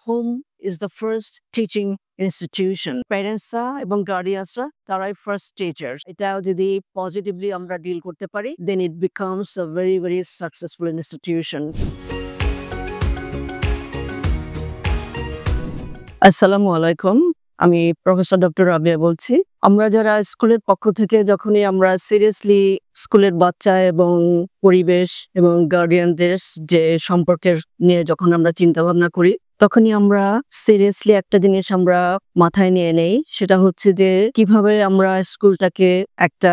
Home is the first teaching institution. প্যারেন্টসরা এবং গার্ডিয়ানসরা তারাই first teachers. এটা যদি পজিটিভলি আমরা ডিল করতে পারি, then it becomes a very very successful institution. আসসালামু আলাইকুম, আমি প্রফেসর ডক্টর রাবিয়া বলছি। আমরা যারা স্কুলের পক্ষ থেকে যখনই আমরা সিরিয়াসলি স্কুলের বাচ্চা এবং পরিবেশ এবং গার্ডিয়ানদের যে সম্পর্কের নিয়ে যখন আমরা চিন্তা ভাবনা করি, তখনই আমরা সিরিয়াসলি একটা জিনিস আমরা মাথায় নিয়ে নেই, সেটা হচ্ছে যে কিভাবে আমরা স্কুলটাকে একটা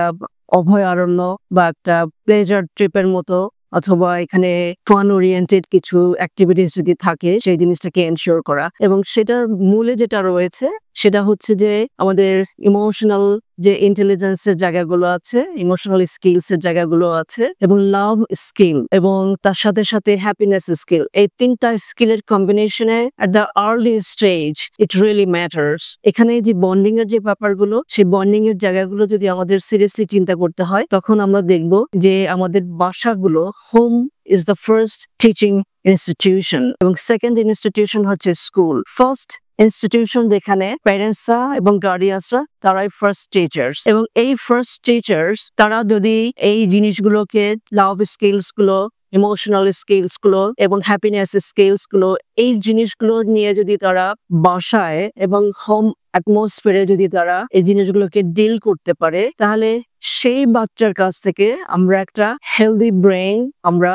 অভয়ারণ্য বা একটা প্লেজার ট্রিপের মতো অথবা এখানে ফান ওরিয়েন্টেড কিছু অ্যাক্টিভিটিস যদি থাকে সেই জিনিসটাকে এনশিওর করা, এবং সেটার মূলে যেটা রয়েছে সেটা হচ্ছে যে আমাদের ইমোশনাল যে ইন্টেলিজেন্সের জায়গাগুলো আছে, ইমোশনাল স্কিলস এর জায়গাগুলো আছে, এবং লাভ স্কিল এবং তার সাথে সাথে হ্যাপিনেস স্কিল। এই তিনটা স্কিলের কম্বিনেশনে at the early stage it really matters. এখানে যে বন্ডিং এর যে ব্যাপারগুলো, সেই বন্ডিং এর জায়গাগুলো যদি আমাদের সিরিয়াসলি চিন্তা করতে হয়, তখন আমরা দেখব যে আমাদের বাসাগুলো, home is the first teaching institution এবং সেকেন্ড ইনস্টিটিউশন হচ্ছে স্কুল। ফার্স্ট ইনস্টিটিউশন যেখানে প্যারেন্টসরা এবং গার্ডিয়ানসরা তারাই ফার্স্ট টিচার্স, এবং এই ফার্স্ট টিচার্স তারা যদি এই জিনিসগুলোকে, লাভ স্কিলস গুলো, ইমোশনাল স্কিলস গুলো এবং হ্যাপিনেস স্কিলস গুলো, এই জিনিসগুলো নিয়ে যদি তারা বাসায় এবং হোম অ্যাটমসফিয়ারে যদি তারা এই জিনিসগুলোকে ডিল করতে পারে, তাহলে সেই বাচ্চার কাছ থেকে আমরা একটা হেলদি ব্রেন আমরা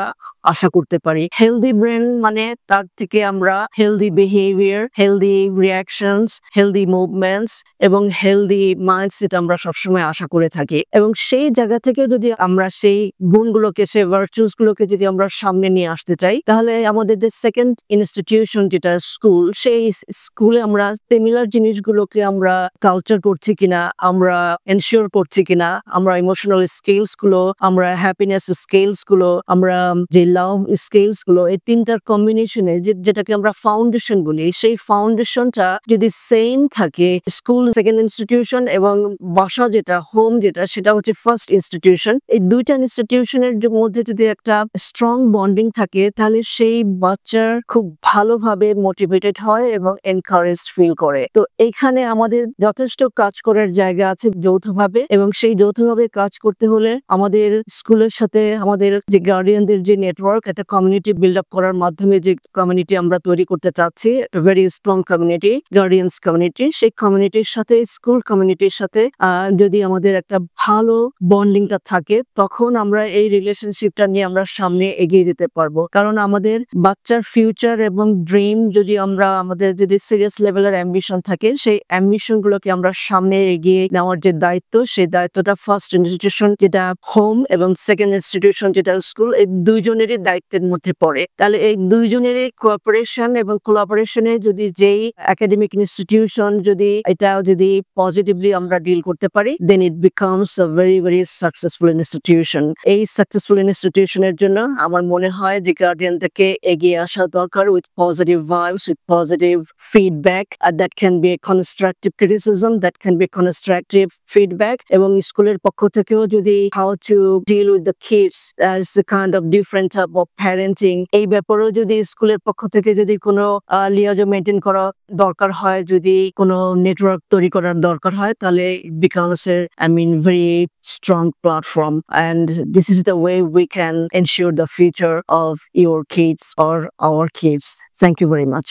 আশা করতে পারি। হেলদি ব্রেন মানে তার থেকে আমরা healthy behaviour, healthy reactions, healthy movements এবং হেলদি মাইন্ডসেট আমরা সবসময় আশা করে থাকি। এবং সেই জায়গা থেকে যদি আমরা সেই গুণগুলোকে, সেই ভার্চুস গুলোকে যদি আমরা সামনে নিয়ে আসতে চাই, তাহলে আমাদের যে সেকেন্ড ইনস্টিটিউশন যেটা স্কুল, সেই স্কুলে আমরা সিমিলার জিনিসগুলোকে আমরা কালচার করছি কিনা, আমরা এনশিওর করছি কিনা, আমরা ইমোশনাল স্কিলস গুলো, আমরা হ্যাপিনেস স্কিলস গুলো, আমরা যে লাভ স্কিলস গুলো, এই তিনটার কম্বিনেশনে যেটাকে আমরা ফাউন্ডেশন বলি, সেই ফাউন্ডেশনটা যদি সেম থাকে স্কুল সেকেন্ড ইনস্টিটিউশন এবং বাসা যেটা, হোম যেটা, সেটা হচ্ছে ফার্স্ট ইনস্টিটিউশন। এই দুইটা ইনস্টিটিউশনের মধ্যে যদি একটা স্ট্রং বন্ডিং থাকে, তাহলে সেই বাচ্চার খুব ভালোভাবে মোটিভেটেড হয় এবং এনকারেজড ফিল করে। তো এখানে আমাদের যথেষ্ট কাজ করার জায়গা আছে যৌথভাবে, এবং সেই যৌথভাবে কাজ করতে হলে আমাদের স্কুলের সাথে আমাদের যে গার্ডিয়ানদের যে নেটওয়ার্ক, একটা কমিউনিটি বিল্ড আপ করার মাধ্যমে যে কমিউনিটি আমরা তৈরি করতে চাচ্ছি, very strong community, guardians community, সেই কমিউনিটির সাথে, স্কুল কমিউনিটির সাথে যদি আমাদের একটা ভালো বন্ডিংটা থাকে, তখন আমরা এই রিলেশনশিপটা নিয়ে আমরা সামনে এগিয়ে যেতে পারবো। কারণ আমাদের বাচ্চার ফিউচার এবং ড্রিম যদি আমরা, আমাদের যদি সিরিয়াস লেভেলের অ্যাম্বিশন থাকে, সেই অ্যাম্বিশন গুলোকে আমরা সামনে এগিয়ে নেওয়ার যে দায়িত্ব, সেই দায়িত্বটা ফার্স্ট ইনস্টিটিউশন যেটা হোম এবং সেকেন্ড ইনস্টিটিউশন যেটা স্কুল, এই দুইজনেরই দায়িত্বের মধ্যে পড়ে। তাহলে এই দুইজনেরই কোঅপারেশন এবং কোলাবোরেশনে যদি যেই একাডেমিক ইনস্টিটিউশন যদি এটা যদি পজিটিভলি আমরা ডিল করতে পারি, then it becomes a very very successful institution. এই সাকসেসফুল ইনস্টিটিউশনের জন্য আমার মনে হয় যে গার্ডিয়ানদেরকে এগিয়ে আসা দরকার with positive vibes, with positive feedback, that can be a constructive criticism, that can be constructive feedback. এবং স্কুলের পক্ষ থেকেও যদি how to deal with the kids as a kind of different type of parenting, এই ব্যাপারেও যদি স্কুলের পক্ষ থেকে যদি কোনো লিয়াজো মেনটেন করা দরকার হয়, যদি কোনো নেটওয়ার্ক তৈরি করার দরকার হয়, তাহলে it becomes a very strong platform, and this is the way we can ensure the future of your kids or our kids. Thank you very much.